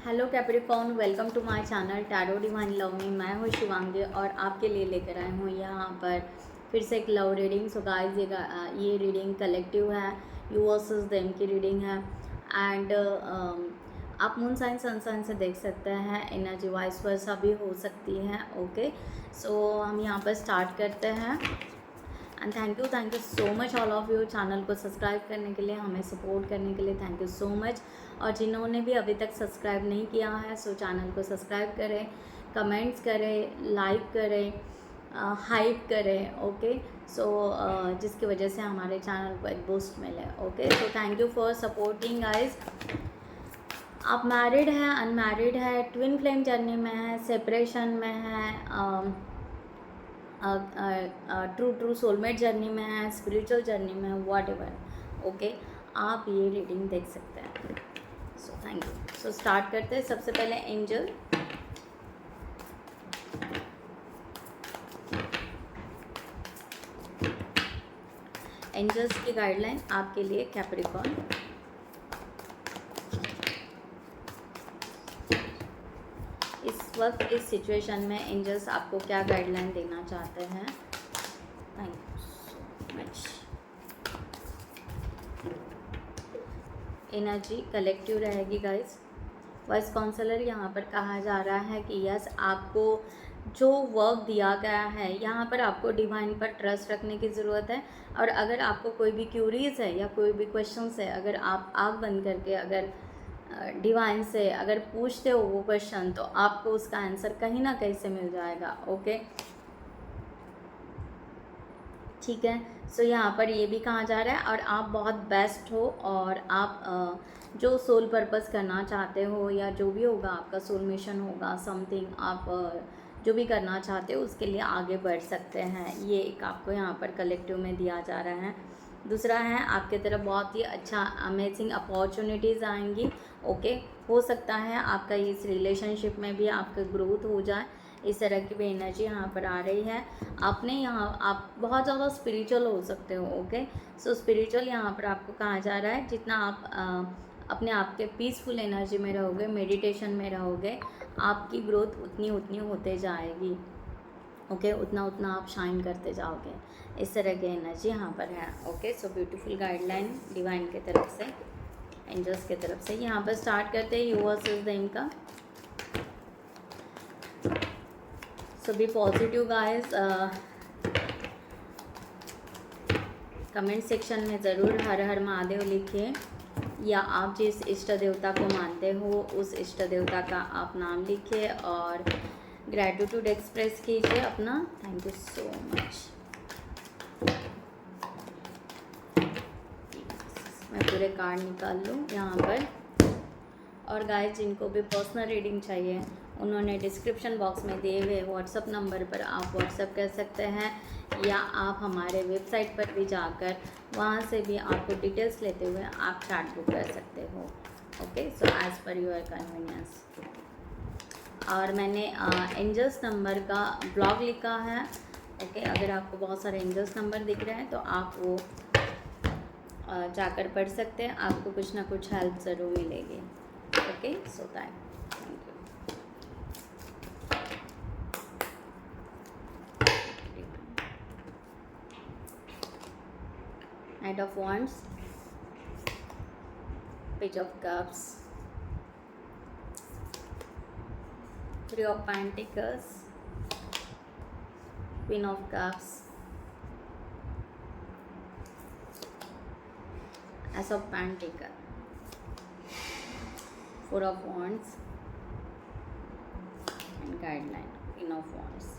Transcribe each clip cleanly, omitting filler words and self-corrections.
Hello Capricorn, welcome to my channel tarot divine love में। मैं हूँ शिवांगी और आपके लिए लेकर आई हूँ यहाँ पर फिर से एक लव रीडिंग। सो गाइस, ये रीडिंग कलेक्टिव है, यू वर्सेस देम की रीडिंग है। एंड आप मून साइन सन साइन से देख सकते हैं, एनर्जी वाइस वर्सा भी हो सकती है। ओके, सो हम यहाँ पर स्टार्ट करते हैं। And thank you so much all of you channel को सब्सक्राइब करने के लिए, हमें सपोर्ट करने के लिए थैंक यू सो मच। और जिन्होंने भी अभी तक सब्सक्राइब नहीं किया है सो चैनल को सब्सक्राइब करें, कमेंट्स करें, लाइक करें, हाइप करें। ओके, सो जिसकी वजह से हमारे चैनल को एक बूस्ट मिले। Okay, so thank you for supporting guys. आप मैरिड हैं, अनमैरिड है, ट्विन फ्लेम जर्नी में है, सेपरेशन में है, ट्रू सोलमेट जर्नी में है, स्पिरिचुअल जर्नी में है, वॉट एवर। ओके, आप ये रीडिंग देख सकते हैं। So thank you. So start करते हैं। सबसे पहले एंजल, एंजल्स की गाइडलाइन आपके लिए कैप्रिकॉर्न। इस वक्त इस सिचुएशन में एंजल्स आपको क्या गाइडलाइन देना चाहते हैं? Thank you so much. Energy collective रहेगी गाइस। वॉइस काउंसलर यहाँ पर कहा जा रहा है कि यस, आपको जो वर्क दिया गया है यहाँ पर आपको डिवाइन पर ट्रस्ट रखने की ज़रूरत है। और अगर आपको कोई भी क्यूरीज है या कोई भी क्वेश्चंस है, अगर आप आँख बंद करके अगर डिवाइन से अगर पूछते हो वो क्वेश्चन, तो आपको उसका आंसर कहीं ना कहीं से मिल जाएगा। ओके, ठीक है। सो यहाँ पर ये भी कहा जा रहा है और आप बहुत बेस्ट हो, और आप जो सोल पर्पस करना चाहते हो या जो भी होगा आपका सोल मिशन होगा, समथिंग आप जो भी करना चाहते हो उसके लिए आगे बढ़ सकते हैं। ये एक आपको यहाँ पर कलेक्टिव में दिया जा रहा है। दूसरा है, आपके तरफ बहुत ही अच्छा अमेजिंग अपॉर्चुनिटीज़ आएंगी। ओके, हो सकता है आपका इस रिलेशनशिप में भी आपका ग्रोथ हो जाए, इस तरह की भी एनर्जी यहाँ पर आ रही है। आपने यहाँ आप बहुत ज़्यादा स्पिरिचुअल हो सकते हो। ओके, सो स्पिरिचुअल यहाँ पर आपको कहा जा रहा है, जितना आप अपने आप के पीसफुल एनर्जी में रहोगे, मेडिटेशन में रहोगे, आपकी ग्रोथ उतनी उतनी होते जाएगी। ओके, उतना उतना आप शाइन करते जाओगे। इस तरह की एनर्जी यहाँ पर है। Okay, so beautiful guideline divine की तरफ से, एंजल्स की तरफ से। यहाँ पर स्टार्ट करते हैं यूवर्स इज द इनका। So be positive guys. Comment section में ज़रूर हर हर महादेव लिखिए, या आप जिस इष्ट देवता को मानते हो उस इष्ट देवता का आप नाम लिखिए और ग्रैटिट्यूड एक्सप्रेस कीजिए अपना। Thank you so much. मैं पूरे कार्ड निकाल लूँ यहाँ पर। और गाइस, जिनको भी पर्सनल रीडिंग चाहिए उन्होंने डिस्क्रिप्शन बॉक्स में दिए हुए व्हाट्सअप नंबर पर आप व्हाट्सअप कर सकते हैं, या आप हमारे वेबसाइट पर भी जाकर वहाँ से भी आपको डिटेल्स लेते हुए आप चैट बुक कर सकते हो। Okay, so as per your convenience. और मैंने एंजल्स नंबर का ब्लॉग लिखा है। ओके, अगर आपको बहुत सारे एंजल्स नंबर दिख रहे हैं तो आप वो जाकर पढ़ सकते हैं, आपको कुछ ना कुछ हेल्प ज़रूर मिलेगी। Okay, so thank you. Knight of Wands, Page of Cups, Three of Pentacles, Queen of Cups, Ace of Pentacles, Four of Wands, and Guideline, Queen of Wands.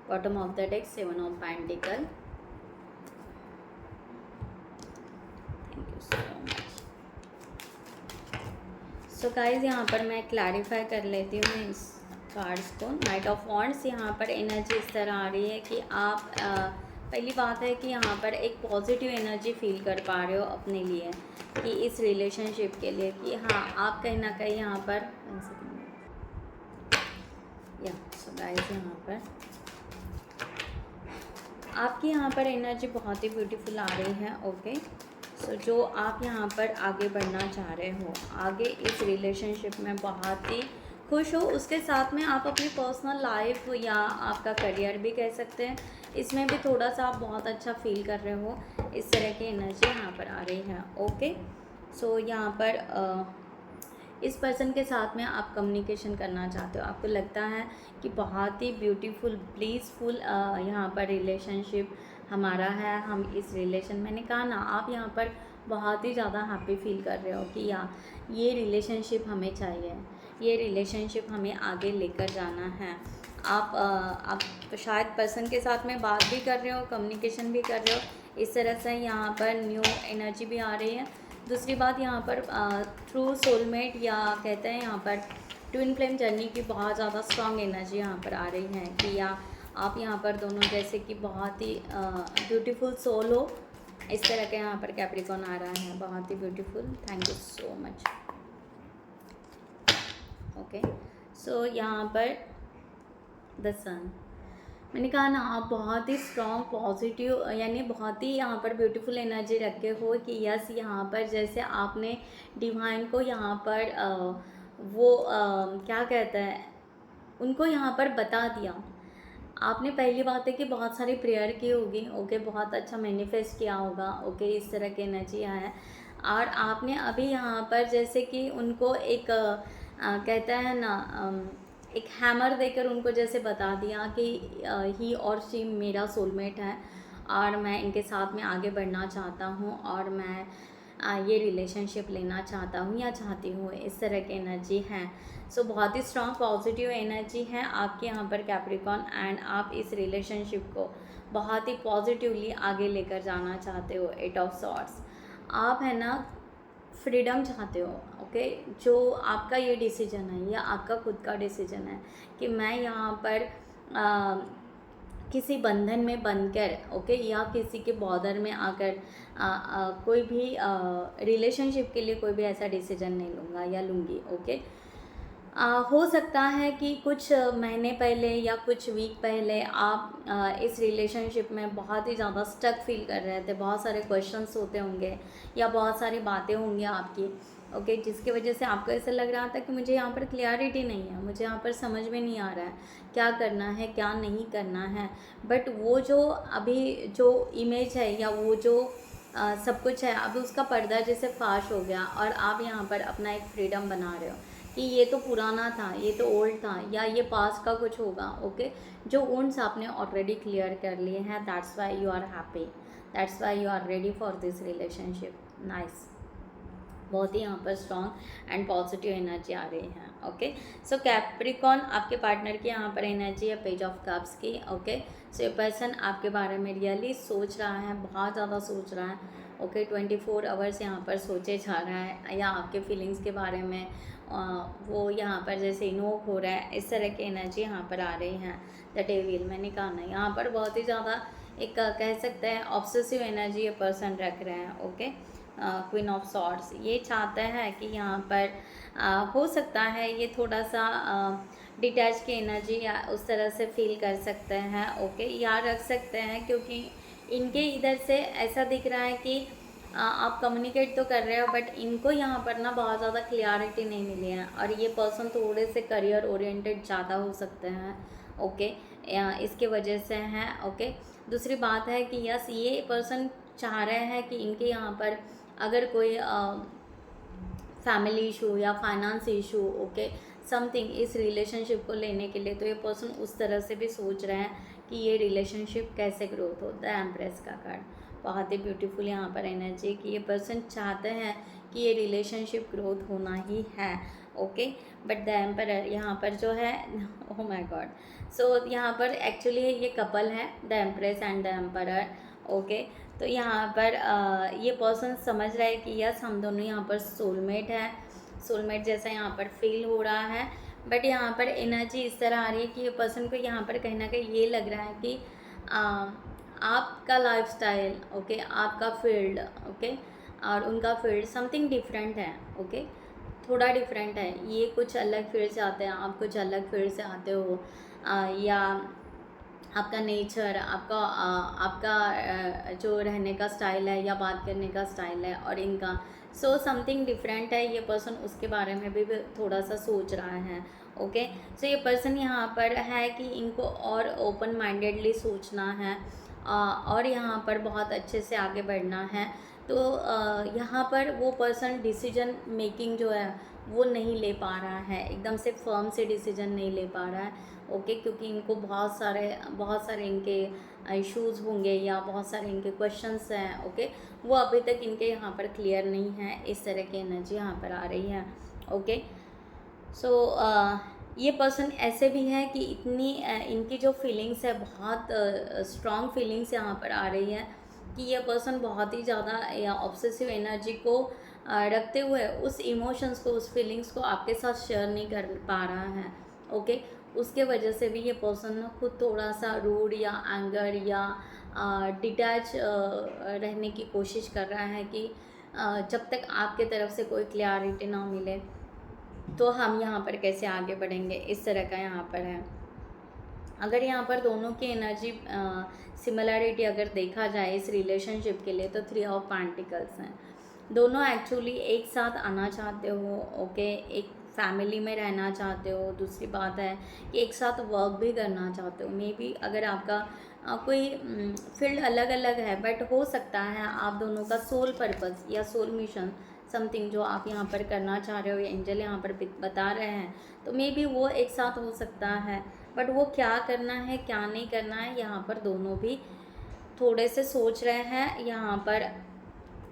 Bottom of the deck, Seven of Pentacles. Thank you so much. So guys, यहाँ पर मैं clarify कर लेती हूँ इस cards को। Night of wands, यहाँ पर एनर्जी इस तरह आ रही है कि आप पहली बात है कि यहाँ पर एक पॉजिटिव एनर्जी फील कर पा रहे हो अपने लिए, कि इस रिलेशनशिप के लिए, कि हाँ आप कहीं ना कहीं यहाँ पर सो गाइस, यहाँ पर आपकी यहाँ पर एनर्जी बहुत ही ब्यूटीफुल आ रही है। ओके, जो आप यहाँ पर आगे बढ़ना चाह रहे हो, आगे इस रिलेशनशिप में बहुत ही खुश हो, उसके साथ में आप अपनी पर्सनल लाइफ या आपका करियर भी कह सकते हैं, इसमें भी थोड़ा सा आप बहुत अच्छा फील कर रहे हो, इस तरह की एनर्जी यहाँ पर आ रही है। ओके, यहाँ पर इस पर्सन के साथ में आप कम्युनिकेशन करना चाहते हो, आपको लगता है कि बहुत ही ब्यूटीफुल ब्लीसफुल यहाँ पर रिलेशनशिप हमारा है, हम इस रिलेशन, मैंने कहा ना, आप यहाँ पर बहुत ही ज़्यादा हैप्पी फील कर रहे हो कि ये रिलेशनशिप हमें चाहिए, ये रिलेशनशिप हमें आगे लेकर जाना है। आप शायद पर्सन के साथ में बात भी कर रहे हो, कम्युनिकेशन भी कर रहे हो, इस तरह से यहाँ पर न्यू एनर्जी भी आ रही है। दूसरी बात यहाँ पर थ्रू सोलमेट या कहते हैं यहाँ पर ट्विन फ्लेम जर्नी की बहुत ज़्यादा स्ट्रॉन्ग एनर्जी यहाँ पर आ रही है कि आप यहाँ पर दोनों जैसे कि बहुत ही ब्यूटीफुल सोल हो, इस तरह का यहाँ पर कैप्रिकॉन आ रहा है, बहुत ही beautiful. Thank you so much. Okay, यहाँ पर द सन, मैंने कहा ना, आप बहुत ही स्ट्रॉन्ग पॉजिटिव यानी बहुत ही यहाँ पर ब्यूटीफुल एनर्जी रखे हो कि यस, यहाँ पर जैसे आपने डिवाइन को यहाँ पर क्या कहते हैं, उनको यहाँ पर बता दिया। आपने पहली बात है कि बहुत सारी प्रेयर की होगी, ओके, बहुत अच्छा मैनिफेस्ट किया होगा, ओके, इस तरह की एनर्जी है। और आपने अभी यहाँ पर जैसे कि उनको एक कहते हैं ना, एक हैमर देकर उनको जैसे बता दिया कि ही और शी मेरा सोलमेट है और मैं इनके साथ में आगे बढ़ना चाहता हूँ और मैं ये रिलेशनशिप लेना चाहता हूँ या चाहती हूँ, इस तरह की एनर्जी है। बहुत ही स्ट्रॉन्ग पॉजिटिव एनर्जी है आपके यहाँ पर कैप्रिकॉन, एंड आप इस रिलेशनशिप को बहुत ही पॉजिटिवली आगे लेकर जाना चाहते हो। 8 ऑफ सॉर्ड्स, आप है ना फ्रीडम चाहते हो, ओके, जो आपका ये डिसीजन है या आपका खुद का डिसीजन है कि मैं यहाँ पर किसी बंधन में बनकर, ओके, या किसी के बॉर्डर में आकर कोई भी रिलेशनशिप के लिए कोई भी ऐसा डिसीजन नहीं लूँगा या लूँगी, ओके। हो सकता है कि कुछ महीने पहले या कुछ वीक पहले आप इस रिलेशनशिप में बहुत ही ज़्यादा स्टक फील कर रहे थे, बहुत सारे क्वेश्चंस होते होंगे या बहुत सारी बातें होंगी आपकी, ओके, जिसकी वजह से आपको ऐसा लग रहा था कि मुझे यहाँ पर क्लियरिटी नहीं है, मुझे यहाँ पर समझ में नहीं आ रहा है क्या करना है क्या नहीं करना है। बट वो जो अभी जो इमेज है या वो जो सब कुछ है, अभी उसका पर्दा जैसे फाश हो गया और आप यहाँ पर अपना एक फ्रीडम बना रहे हो कि ये तो पुराना था, ये तो ओल्ड था, या ये पास्ट का कुछ होगा, ओके, जो वुंड्स आपने ऑलरेडी क्लियर कर लिए हैं। That's why you are happy, that's why you are ready for this relationship. Nice, बहुत ही यहाँ पर स्ट्रॉन्ग एंड पॉजिटिव एनर्जी आ रही है, ओके। कैप्रिकॉन, आपके पार्टनर की यहाँ पर एनर्जी है पेज ऑफ कप्स की, ओके। ये पर्सन आपके बारे में रियली सोच रहा है, बहुत ज़्यादा सोच रहा है, ओके। 24 आवर्स यहाँ पर सोचे जा रहा है या आपके फीलिंग्स के बारे में वो यहाँ पर जैसे इनोक हो रहा है, इस तरह की एनर्जी यहाँ पर आ रही है। द डेविल, मैंने कहा ना, यहाँ पर बहुत ही ज़्यादा एक कह सकते हैं ऑब्सेसिव एनर्जी ये पर्सन रख रहे हैं, ओके। क्वीन ऑफ सॉर्ड्स, ये चाहता है कि यहाँ पर हो सकता है ये थोड़ा सा डिटैच की एनर्जी या उस तरह से फील कर सकते हैं, ओके, या रख सकते हैं, क्योंकि इनके इधर से ऐसा दिख रहा है कि आप कम्युनिकेट तो कर रहे हो बट इनको यहाँ पर ना बहुत ज़्यादा क्लियरिटी नहीं मिली है और ये पर्सन थोड़े से करियर ओरिएंटेड ज़्यादा हो सकते हैं, ओके, इसके वजह से हैं, ओके। दूसरी बात है कि यस, ये पर्सन चाह रहे हैं कि इनके यहाँ पर अगर कोई फैमिली इशू या फाइनेंस इशू, ओके, समथिंग इस रिलेशनशिप को लेने के लिए, तो ये पर्सन उस तरह से भी सोच रहे हैं कि ये रिलेशनशिप कैसे ग्रोथ हो। द एम्प्रेस का कार्ड, बहुत ही ब्यूटीफुल यहाँ पर एनर्जी कि ये पर्सन चाहते हैं कि ये रिलेशनशिप ग्रोथ होना ही है, ओके। बट द एम्परर यहाँ पर जो है, ओह माय गॉड, यहाँ पर एक्चुअली ये कपल है, the empress and the emperor, okay. तो यहाँ पर ये पर्सन समझ रहा है कि यस, हम दोनों यहाँ पर सोलमेट है, सोलमेट जैसा यहाँ पर फील हो रहा है। बट यहाँ पर एनर्जी इस तरह आ रही है कि ये पर्सन को यहाँ पर कहीं ना कहीं ये लग रहा है कि आपका लाइफस्टाइल, ओके, आपका फील्ड, ओके, और उनका फील्ड समथिंग डिफरेंट है, ओके, थोड़ा डिफरेंट है। ये कुछ अलग फील्ड से आते हैं, आप कुछ अलग फील्ड से आते हो, या आपका नेचर, आपका जो रहने का स्टाइल है या बात करने का स्टाइल है और इनका सो समथिंग डिफरेंट है। ये पर्सन उसके बारे में भी थोड़ा सा सोच रहा है। ओके, सो ये पर्सन यहाँ पर है कि इनको और ओपन माइंडेडली सोचना है, और यहाँ पर बहुत अच्छे से आगे बढ़ना है। तो यहाँ पर वो पर्सन डिसीजन मेकिंग जो है वो नहीं ले पा रहा है, एकदम से फर्म से डिसीजन नहीं ले पा रहा है। ओके, क्योंकि इनको बहुत सारे इनके इश्यूज़ होंगे या बहुत सारे इनके क्वेश्चंस हैं। ओके, वो अभी तक इनके यहाँ पर क्लियर नहीं है, इस तरह की एनर्जी यहाँ पर आ रही है। ओके, सो ये पर्सन ऐसे भी है कि इनकी जो फीलिंग्स है बहुत स्ट्रॉन्ग फीलिंग्स यहाँ पर आ रही है कि ये पर्सन बहुत ही ज़्यादा या ऑब्सेसिव एनर्जी को रखते हुए उस इमोशंस को, उस फीलिंग्स को आपके साथ शेयर नहीं कर पा रहा है। ओके, उसके वजह से भी ये पर्सन ना खुद थोड़ा सा रूड या एंगर या डिटैच रहने की कोशिश कर रहा है कि जब तक आपके तरफ से कोई क्लैरिटी ना मिले तो हम यहाँ पर कैसे आगे बढ़ेंगे, इस तरह का यहाँ पर है। अगर यहाँ पर दोनों की एनर्जी सिमिलरिटी अगर देखा जाए इस रिलेशनशिप के लिए तो 3 ऑफ पेंटिकल्स हैं। दोनों एक्चुअली एक साथ आना चाहते हो। ओके, एक फैमिली में रहना चाहते हो। दूसरी बात है कि एक साथ वर्क भी करना चाहते हो। मे बी अगर आपका कोई फील्ड अलग अलग है, बट हो सकता है आप दोनों का सोल पर्पस या सोल मिशन समथिंग जो आप यहाँ पर करना चाह रहे हो, या एंजल यहाँ पर बता रहे हैं, तो मे बी वो एक साथ हो सकता है। बट वो क्या करना है क्या नहीं करना है, यहाँ पर दोनों भी थोड़े से सोच रहे हैं। यहाँ पर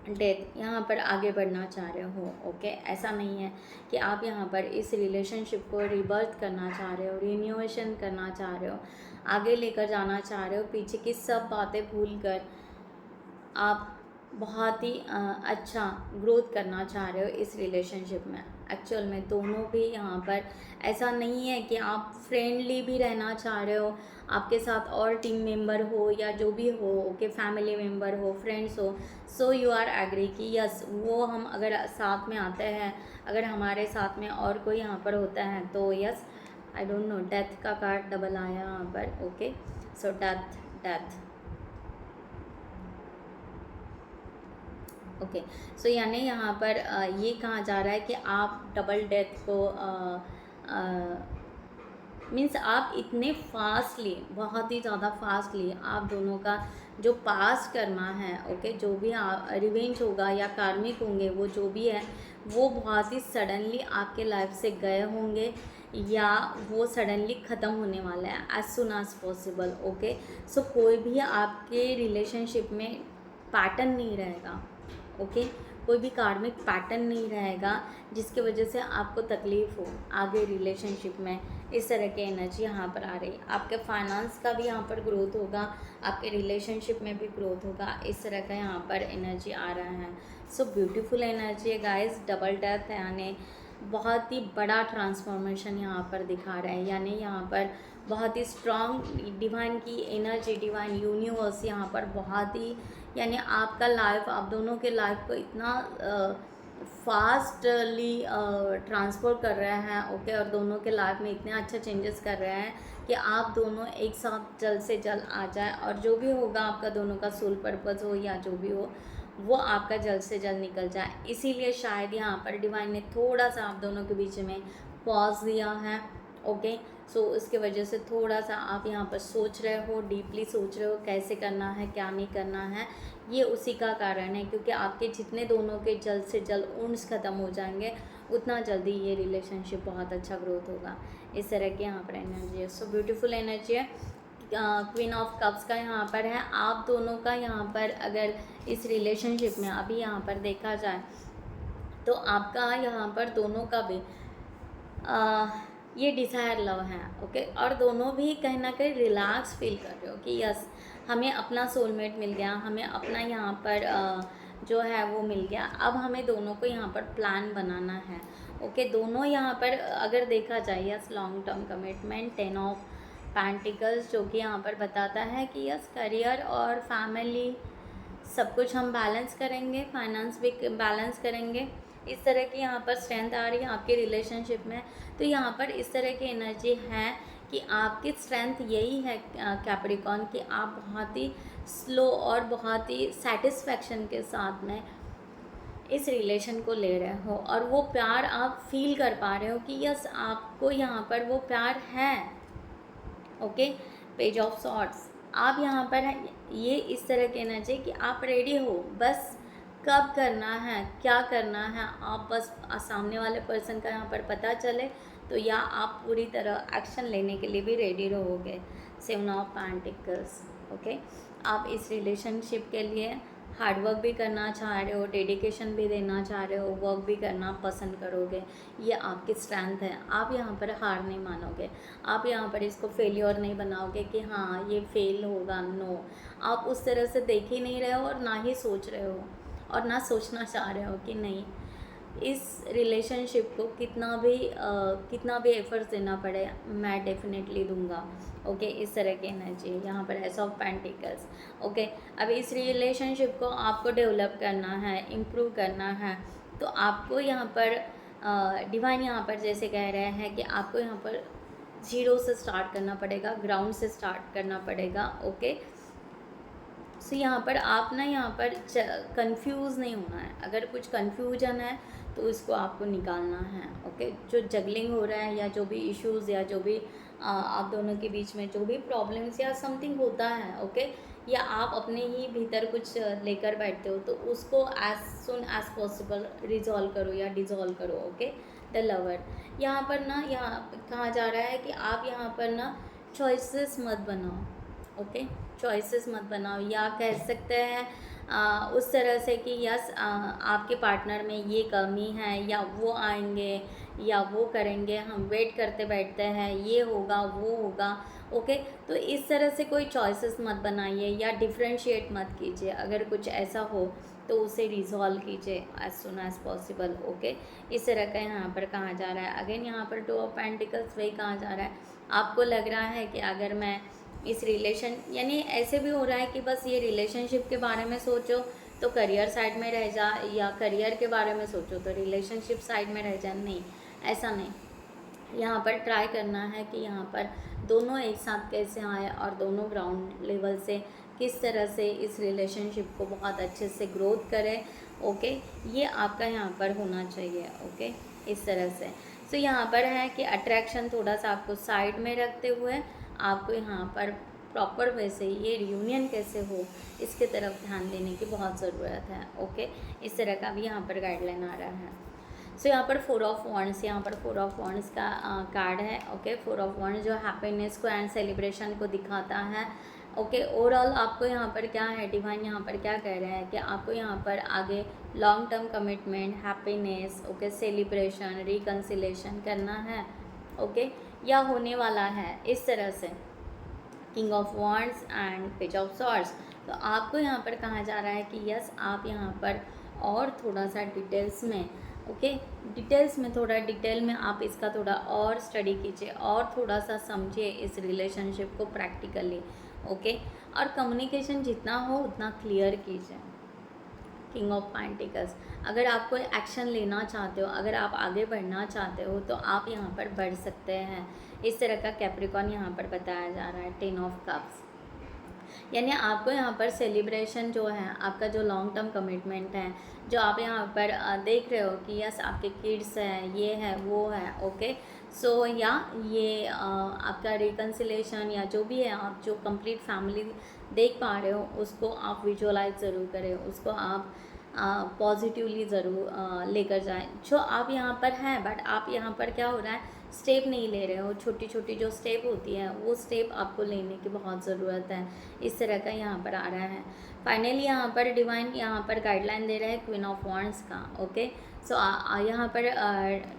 डेथ, यहाँ पर आगे बढ़ना चाह रहे हो। ओके, ऐसा नहीं है कि आप यहाँ पर इस रिलेशनशिप को रिबर्थ करना चाह रहे हो, रिन्यूएशन करना चाह रहे हो, आगे लेकर जाना चाह रहे हो। पीछे की सब बातें भूल कर आप बहुत ही अच्छा ग्रोथ करना चाह रहे हो इस रिलेशनशिप में। एक्चुअल में दोनों भी यहाँ पर ऐसा नहीं है कि आप फ्रेंडली भी रहना चाह रहे हो, आपके साथ और टीम मेंबर हो या जो भी हो, ओके, फैमिली मेंबर हो, फ्रेंड्स हो, सो यू आर एग्री कि यस वो हम अगर साथ में आते हैं, अगर हमारे साथ में और कोई यहाँ पर होता है तो yes. I don't know, death का कार्ड डबल आया यहाँ पर। Okay, so death death okay, सो यानी यहाँ पर ये कहा जा रहा है कि आप डबल डेथ को मीन्स आप इतने फास्टली, बहुत ही ज़्यादा फास्टली आप दोनों का जो पास्ट कर्मा है, ओके, जो भी रिवेंज होगा या कार्मिक होंगे, वो जो भी है वो बहुत ही सडनली आपके लाइफ से गए होंगे या वो सडनली ख़त्म होने वाला है as soon as possible. Okay, so कोई भी आपके रिलेशनशिप में पैटर्न नहीं रहेगा। ओके, कोई भी कार्मिक पैटर्न नहीं रहेगा जिसकी वजह से आपको तकलीफ़ हो आगे रिलेशनशिप में। इस तरह की एनर्जी यहाँ पर आ रही है। आपके फाइनेंस का भी यहाँ पर ग्रोथ होगा, आपके रिलेशनशिप में भी ग्रोथ होगा, इस तरह का यहाँ पर एनर्जी आ रहा है। सो ब्यूटीफुल एनर्जी है गाइस। डबल डेथ है, यानी बहुत ही बड़ा ट्रांसफॉर्मेशन यहाँ पर दिखा रहा है, यानी यहाँ पर बहुत ही स्ट्रॉन्ग डिवाइन की एनर्जी, डिवाइन यूनिवर्स यहाँ पर बहुत ही, यानी आपका लाइफ, आप दोनों के लाइफ को इतना फास्टली ट्रांसफर कर रहे हैं। ओके, और दोनों के लाइफ में इतने अच्छे चेंजेस कर रहे हैं कि आप दोनों एक साथ जल्द से जल्द आ जाए, और जो भी होगा आपका दोनों का सोल पर्पस हो या जो भी हो वो आपका जल्द से जल्द निकल जाए। इसीलिए शायद यहाँ पर डिवाइन ने थोड़ा सा आप दोनों के बीच में पॉज दिया है। ओके, सो उसके वजह से थोड़ा सा आप यहाँ पर सोच रहे हो, डीपली सोच रहे हो कैसे करना है क्या नहीं करना है। ये उसी का कारण है, क्योंकि आपके जितने दोनों के जल्द से जल्द उन्स ख़त्म हो जाएंगे उतना जल्दी ये रिलेशनशिप बहुत अच्छा ग्रोथ होगा। इस तरह की यहाँ पर एनर्जी है। सो ब्यूटीफुल एनर्जी है। क्वीन ऑफ कप्स का यहाँ पर है। आप दोनों का यहाँ पर अगर इस रिलेशनशिप में अभी यहाँ पर देखा जाए तो आपका यहाँ पर दोनों का भी ये डिज़ायर लव है। ओके, और दोनों भी कहीं ना कहीं रिलैक्स फील कर रहे हो कि यस हमें अपना सोलमेट मिल गया, हमें अपना यहाँ पर जो है वो मिल गया। अब हमें दोनों को यहाँ पर प्लान बनाना है। ओके, दोनों यहाँ पर अगर देखा जाए yes long term commitment, 10 of pentacles जो कि यहाँ पर बताता है कि यस करियर और फैमिली सब कुछ हम बैलेंस करेंगे, फाइनेंस भी बैलेंस करेंगे। इस तरह की यहाँ पर स्ट्रेंथ आ रही है आपके रिलेशनशिप में। तो यहाँ पर इस तरह की एनर्जी है कि आपकी स्ट्रेंथ यही है कैप्रिकॉर्न, कि आप बहुत ही स्लो और बहुत ही सेटिस्फेक्शन के साथ में इस रिलेशन को ले रहे हो, और वो प्यार आप फील कर पा रहे हो कि यस आपको यहाँ पर वो प्यार है। ओके, पेज ऑफ सॉर्ट्स, आप यहाँ पर ये इस तरह की एनर्जी कि आप रेडी हो, बस कब करना है, क्या करना है, आप बस सामने वाले पर्सन का यहाँ पर पता चले तो, या आप पूरी तरह एक्शन लेने के लिए भी रेडी रहोगे। Seven of pentacles. ओके, आप इस रिलेशनशिप के लिए हार्ड वर्क भी करना चाह रहे हो, डेडिकेशन भी देना चाह रहे हो, वर्क भी करना पसंद करोगे, ये आपकी स्ट्रेंथ है। आप यहाँ पर हार नहीं मानोगे, आप यहाँ पर इसको फेलियर नहीं बनाओगे कि हाँ ये फेल होगा, नो, आप उस तरह से देख ही नहीं रहे हो और ना ही सोच रहे हो और ना सोचना चाह रहे हो कि नहीं, इस रिलेशनशिप को कितना भी एफर्ट्स देना पड़े मैं डेफिनेटली दूंगा। ओके, इस तरह की एनर्जी यहाँ पर एस ऑफ पेंटिकल्स। ओके, अब इस रिलेशनशिप को आपको डेवलप करना है, इम्प्रूव करना है, तो आपको यहाँ पर डिवाइन यहाँ पर जैसे कह रहे हैं कि आपको यहाँ पर जीरो से स्टार्ट करना पड़ेगा, ग्राउंड से स्टार्ट करना पड़ेगा। ओके, सो यहाँ पर आप ना यहाँ पर कंफ्यूज नहीं होना है, अगर कुछ कंफ्यूजन है तो इसको आपको निकालना है। ओके, जो जगलिंग हो रहा है या जो भी इश्यूज़ या जो भी आप दोनों के बीच में जो भी प्रॉब्लम्स या समथिंग होता है, ओके, या आप अपने ही भीतर कुछ लेकर बैठते हो, तो उसको as soon as possible resolve करो या डिजॉल्व करो। ओके, द लवर, यहाँ पर ना यहाँ कहा जा रहा है कि आप यहाँ पर ना चॉइसेस मत बनाओ। ओके, चॉइसेस मत बनाओ, या कह सकते हैं उस तरह से कि यस आपके पार्टनर में ये कमी है, या वो आएंगे या वो करेंगे, हम वेट करते बैठते हैं, ये होगा वो होगा। ओके, तो इस तरह से कोई चॉइसेस मत बनाइए या डिफ्रेंशिएट मत कीजिए, अगर कुछ ऐसा हो तो उसे रिजॉल्व कीजिए as soon as possible. Okay, इस तरह का यहाँ पर कहा जा रहा है। अगेन यहाँ पर टू ऑफ पेंटिकल्स वही कहा जा रहा है, आपको लग रहा है कि अगर मैं इस रिलेशन, यानी ऐसे भी हो रहा है कि बस ये रिलेशनशिप के बारे में सोचो तो करियर साइड में रह जा, या करियर के बारे में सोचो तो रिलेशनशिप साइड में रह जा, नहीं, ऐसा नहीं। यहाँ पर ट्राई करना है कि यहाँ पर दोनों एक साथ कैसे आए और दोनों ग्राउंड लेवल से किस तरह से इस रिलेशनशिप को बहुत अच्छे से ग्रोथ करें। ओके, ये आपका यहाँ पर होना चाहिए। ओके, इस तरह से। सो यहाँ पर है कि अट्रैक्शन थोड़ा सा आपको साइड में रखते हुए आपको यहाँ पर प्रॉपर वे से ये रियूनियन कैसे हो इसके तरफ ध्यान देने की बहुत ज़रूरत है। ओके, इस तरह का भी यहाँ पर गाइडलाइन आ रहा है। सो यहाँ पर 4 ऑफ वॉन्ड्स, यहाँ पर 4 ऑफ वॉन्ड्स का कार्ड है। ओके, 4 ऑफ वॉन्ड्स जो हैप्पीनेस को एंड सेलिब्रेशन को दिखाता है। ओके, ओवरऑल आपको यहाँ पर क्या है, डिवाइन यहाँ पर क्या कह रहे हैं कि आपको यहाँ पर आगे long term commitment, happiness, okay, celebration, reconciliation करना है। ओके, या होने वाला है इस तरह से। King of wands and page of swords, तो आपको यहाँ पर कहा जा रहा है कि यस आप यहाँ पर और थोड़ा सा डिटेल्स में, ओके, डिटेल्स में थोड़ा डिटेल में आप इसका थोड़ा और स्टडी कीजिए और थोड़ा सा समझिए इस रिलेशनशिप को प्रैक्टिकली। ओके, और कम्युनिकेशन जितना हो उतना क्लियर कीजिए। किंग ऑफ पेंटिकल्स, अगर आप कोई एक्शन लेना चाहते हो, अगर आप आगे बढ़ना चाहते हो तो आप यहाँ पर बढ़ सकते हैं, इस तरह का कैप्रिकॉर्न यहाँ पर बताया जा रहा है। 10 ऑफ कप्स, यानी आपको यहाँ पर सेलिब्रेशन जो है, आपका जो लॉन्ग टर्म कमिटमेंट है, जो आप यहाँ पर देख रहे हो कि यस आपके किड्स हैं, ये है वो है। ओके, सो या ये आपका रिकन्सिलेशन या जो भी है, आप जो कंप्लीट फैमिली देख पा रहे हो उसको आप विजुअलाइज ज़रूर करें, उसको आप पॉजिटिवली ज़रूर लेकर जाएं। जो आप यहाँ पर हैं, बट आप यहाँ पर क्या हो रहा है, स्टेप नहीं ले रहे हो, छोटी छोटी जो स्टेप होती है वो स्टेप आपको लेने की बहुत ज़रूरत है, इस तरह का यहाँ पर आ रहा है। फाइनली यहाँ पर डिवाइन यहाँ पर गाइडलाइन दे रहे हैं क्वीन ऑफ वॉन्ड्स का। ओके, सो यहाँ पर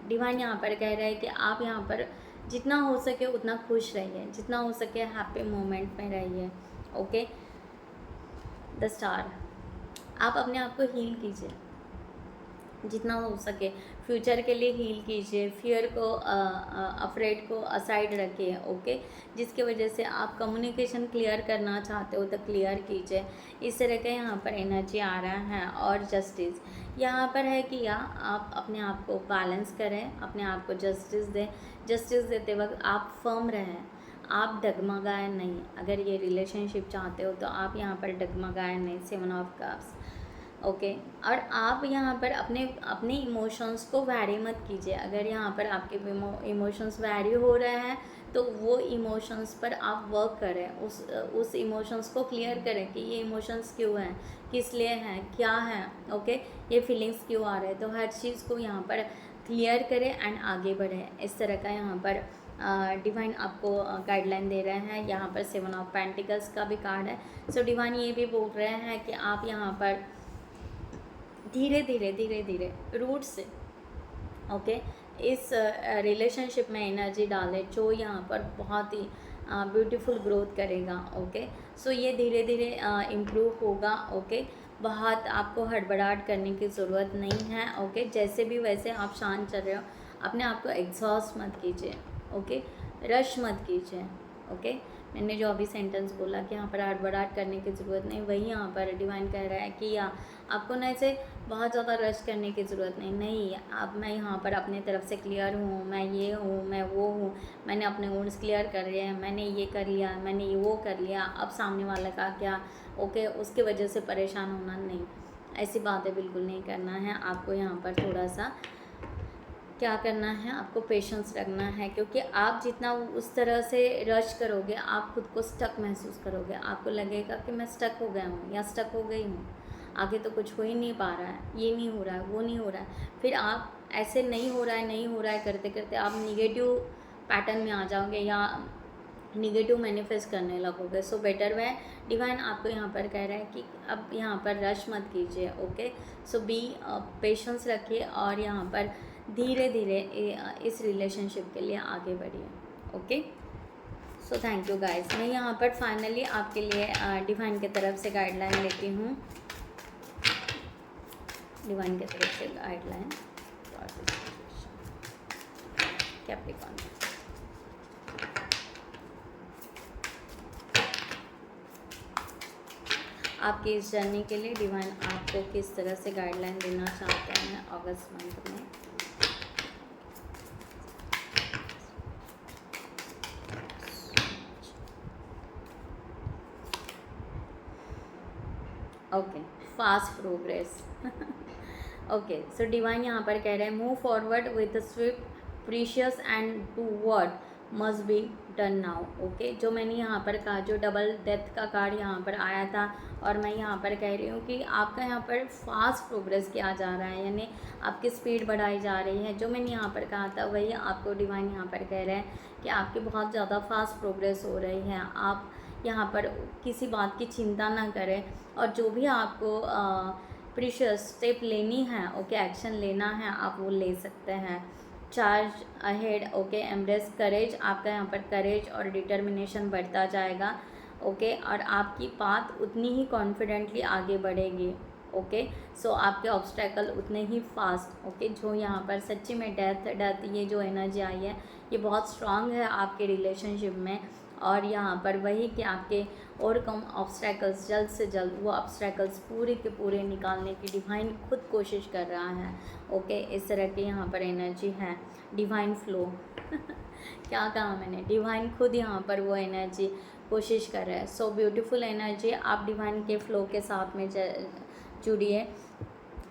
डिवाइन यहाँ पर कह रहे हैं कि आप यहाँ पर जितना हो सके उतना खुश रहिए, जितना हो सके हैप्पी मोमेंट में रहिए। ओके, द स्टार, आप अपने आप को हील कीजिए जितना हो सके, फ्यूचर के लिए हील कीजिए, फियर को अफ्रेड को असाइड रखिए। ओके, जिसकी वजह से आप कम्युनिकेशन क्लियर करना चाहते हो तो क्लियर कीजिए, इस तरह का यहाँ पर एनर्जी आ रहा है। और जस्टिस यहाँ पर है कि या आप अपने आप को बैलेंस करें, अपने आप को जस्टिस दें, जस्टिस देते वक्त आप फर्म रहें, आप डगमगाए नहीं। अगर ये रिलेशनशिप चाहते हो तो आप यहाँ पर डगमगाए नहीं। 7 ऑफ कप्स, ओके। और आप यहाँ पर अपने अपने इमोशंस को वैरी मत कीजिए। अगर यहाँ पर आपके इमोशंस वैरी हो रहे हैं तो वो इमोशंस पर आप वर्क करें, उस इमोशंस को क्लियर करें कि ये इमोशंस क्यों हैं, किस लिए हैं, क्या हैं, ओके, ये फीलिंग्स क्यों आ रहे हैं। तो हर चीज़ को यहाँ पर क्लियर करें एंड आगे बढ़ें। इस तरह का यहाँ पर डिवाइन आपको गाइडलाइन दे रहे हैं। यहाँ पर 7 ऑफ पेंटिकल्स का भी कार्ड है। सो डिवाइन ये भी बोल रहे हैं कि आप यहाँ पर धीरे धीरे धीरे धीरे रूट से, ओके, इस रिलेशनशिप में एनर्जी डालें जो यहाँ पर बहुत ही ब्यूटीफुल ग्रोथ करेगा, ओके। सो ये धीरे धीरे इम्प्रूव होगा, ओके। बहुत आपको हड़बड़ाहट करने की ज़रूरत नहीं है, ओके। जैसे भी वैसे आप शांत चल रहे हो, अपने आप को एग्जॉस्ट मत कीजिए, ओके, रश मत कीजिए, ओके। मैंने जो अभी सेंटेंस बोला कि यहाँ पर हड़बड़ाहट करने की ज़रूरत नहीं, वही यहाँ पर डिवाइन कह रहा है कि या आपको ना ऐसे बहुत ज़्यादा रश करने की ज़रूरत नहीं। अब मैं यहाँ पर अपने तरफ से क्लियर हूँ, मैं ये हूँ, मैं वो हूँ, मैंने अपने वुंड्स क्लियर कर लिए हैं, मैंने ये कर लिया, मैंने ये वो कर लिया, अब सामने वाले का क्या, ओके, उसकी वजह से परेशान होना नहीं। ऐसी बातें बिल्कुल नहीं करना है। आपको यहाँ पर थोड़ा सा क्या करना है, आपको पेशेंस रखना है, क्योंकि आप जितना उस तरह से रश करोगे आप खुद को स्टक महसूस करोगे। आपको लगेगा कि मैं स्टक हो गया हूँ या स्टक हो गई हूँ, आगे तो कुछ हो ही नहीं पा रहा है, ये नहीं हो रहा है, वो नहीं हो रहा है। फिर आप ऐसे नहीं हो रहा है नहीं हो रहा है करते करते आप निगेटिव पैटर्न में आ जाओगे या निगेटिव मैनिफेस्ट करने लगोगे। सो बेटर वे डिवाइन आपको यहाँ पर कह रहा है कि अब यहाँ पर रश मत कीजिए, ओके। सो बी पेशेंस रखिए और यहाँ पर धीरे धीरे इस रिलेशनशिप के लिए आगे बढ़िए, okay. So thank you guys. मैं यहाँ पर फाइनली आपके लिए डिवाइन की तरफ से गाइडलाइन लेती हूँ। डिवाइन की तरफ से गाइडलाइन कैप्रिकॉर्न। आपकी इस जर्नी के लिए डिवाइन आपको किस तरह से गाइडलाइन देना चाहते हैं अगस्त मंथ में। Okay, fast progress. Okay, so divine यहाँ पर कह रहे हैं move forward with Swift precious and do what must be done now, okay. जो मैंने यहाँ पर कहा, जो डबल डेथ का कार्ड यहाँ पर आया था और मैं यहाँ पर कह रही हूँ कि आपका यहाँ पर फास्ट प्रोग्रेस किया जा रहा है, यानी आपकी स्पीड बढ़ाई जा रही है। जो मैंने यहाँ पर कहा था वही आपको डिवाइन यहाँ पर कह रहे हैं कि आपकी बहुत ज़्यादा फास्ट प्रोग्रेस हो रही है। आप यहाँ पर किसी बात की चिंता ना करें और जो भी आपको प्रीशियस स्टेप लेनी है, ओके, एक्शन लेना है, आप वो ले सकते हैं। चार्ज अहेड, ओके, एम्ब्रेस करेज। आपका यहाँ पर करेज और डिटर्मिनेशन बढ़ता जाएगा, ओके, और आपकी बात उतनी ही कॉन्फिडेंटली आगे बढ़ेगी, ओके। सो आपके ऑब्स्टेकल उतने ही फास्ट, ओके। जो यहाँ पर सच्ची में डेथ ये जो एनर्जी आई है ये बहुत स्ट्रांग है आपके रिलेशनशिप में। और यहाँ पर वही कि आपके और कम ऑब्स्टेकल्स जल्द से जल्द वो ऑब्स्टेकल्स पूरे के पूरे निकालने की डिवाइन खुद कोशिश कर रहा है, ओके। इस तरह की यहाँ पर एनर्जी है। डिवाइन फ्लो क्या कहा मैंने, डिवाइन खुद यहाँ पर वो एनर्जी कोशिश कर रहा है। So beautiful energy. आप डिवाइन के फ्लो के साथ में जुड़िए,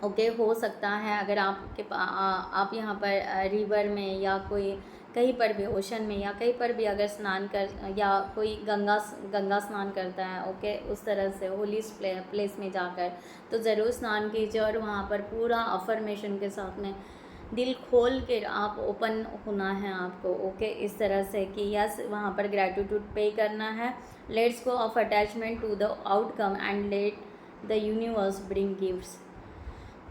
ओके। हो सकता है अगर आप यहाँ पर रिवर में या कोई कहीं पर भी ओशन में या कहीं पर भी अगर स्नान कर या कोई गंगा स्नान करता है, ओके, उस तरह से होली प्लेस में जाकर तो ज़रूर स्नान कीजिए और वहाँ पर पूरा अफर्मेशन के साथ में दिल खोल के आप ओपन होना है आपको, ओके। इस तरह से कि यस वहाँ पर ग्रैटिट्यूड पे करना है। Let's go off attachment to the outcome and let the universe bring gifts,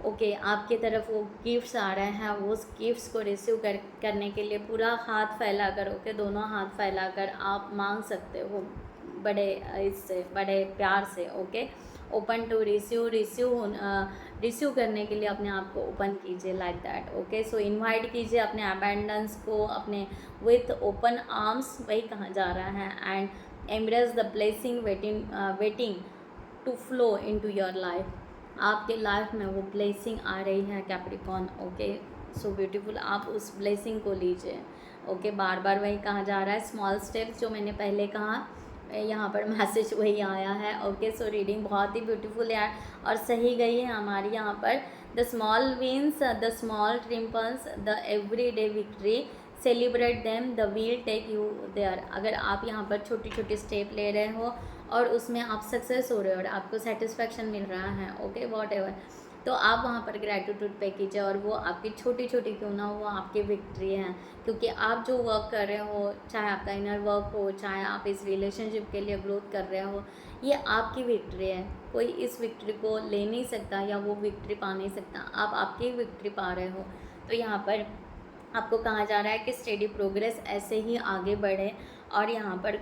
okay. आपकी तरफ वो गिफ्ट्स आ रहे हैं, वो उस गिफ्ट्स को रिसीव करने के लिए पूरा हाथ फैला कर, ओके, दोनों हाथ फैला कर आप मांग सकते हो बड़े इससे बड़े प्यार से, ओके। ओपन टू रिसीव करने के लिए अपने आप को ओपन कीजिए like that, okay. So invite कीजिए अपने अबेंडेंस को अपने विथ ओपन आर्म्स, वही कहा जा रहा है। And embrace the blessing waiting to flow into your life. आपके लाइफ में वो ब्लेसिंग आ रही है कैप्रिकॉर्न, ओके। सो ब्यूटीफुल, आप उस ब्लेसिंग को लीजिए। ओके, बार बार वही कहा जा रहा है, स्मॉल स्टेप्स, जो मैंने पहले कहा यहाँ पर मैसेज वही आया है। ओके, सो रीडिंग बहुत ही ब्यूटीफुल यार, और सही गई है हमारी यहाँ पर। The small wins, the small triumphs, the every day victory, celebrate them, the wheel take you there. अगर आप यहाँ पर छोटी छोटी स्टेप ले रहे हो और उसमें आप सक्सेस हो रहे हो और आपको सेटिस्फैक्शन मिल रहा है, ओके, वॉट एवर, तो आप वहाँ पर ग्रैटिट्यूड पे कीजिए, और वो आपकी छोटी छोटी क्यों ना हो, वो आपकी विक्ट्री है। क्योंकि आप जो वर्क कर रहे हो, चाहे आपका इनर वर्क हो, चाहे आप इस रिलेशनशिप के लिए ग्रोथ कर रहे हो, ये आपकी विक्ट्री है। कोई इस विक्ट्री को ले नहीं सकता या वो विक्ट्री पा नहीं सकता, आप आपकी विक्ट्री पा रहे हो। तो यहाँ पर आपको कहा जा रहा है कि स्टेडी प्रोग्रेस, ऐसे ही आगे बढ़े। और यहाँ पर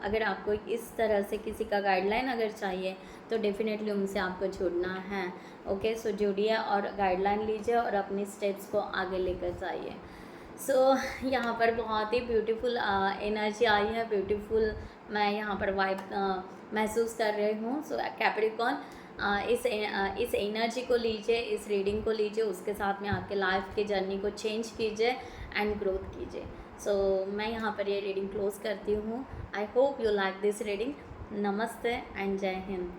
अगर आपको इस तरह से किसी का गाइडलाइन अगर चाहिए तो डेफिनेटली उनसे आपको जुड़ना है। ओके, सो जुड़िए और गाइडलाइन लीजिए और अपनी स्टेप्स को आगे लेकर जाइए। सो यहाँ पर बहुत ही ब्यूटीफुल एनर्जी आई है, ब्यूटीफुल मैं यहाँ पर वाइब महसूस कर रही हूँ। सो कैप्रिकॉर्न, इस एनर्जी को लीजिए, इस रीडिंग को लीजिए, उसके साथ में आपके लाइफ की जर्नी को चेंज कीजिए एंड ग्रोथ कीजिए। सो मैं यहाँ पर ये रीडिंग क्लोज करती हूँ। I hope you like this reading. नमस्ते एंड जय हिंद।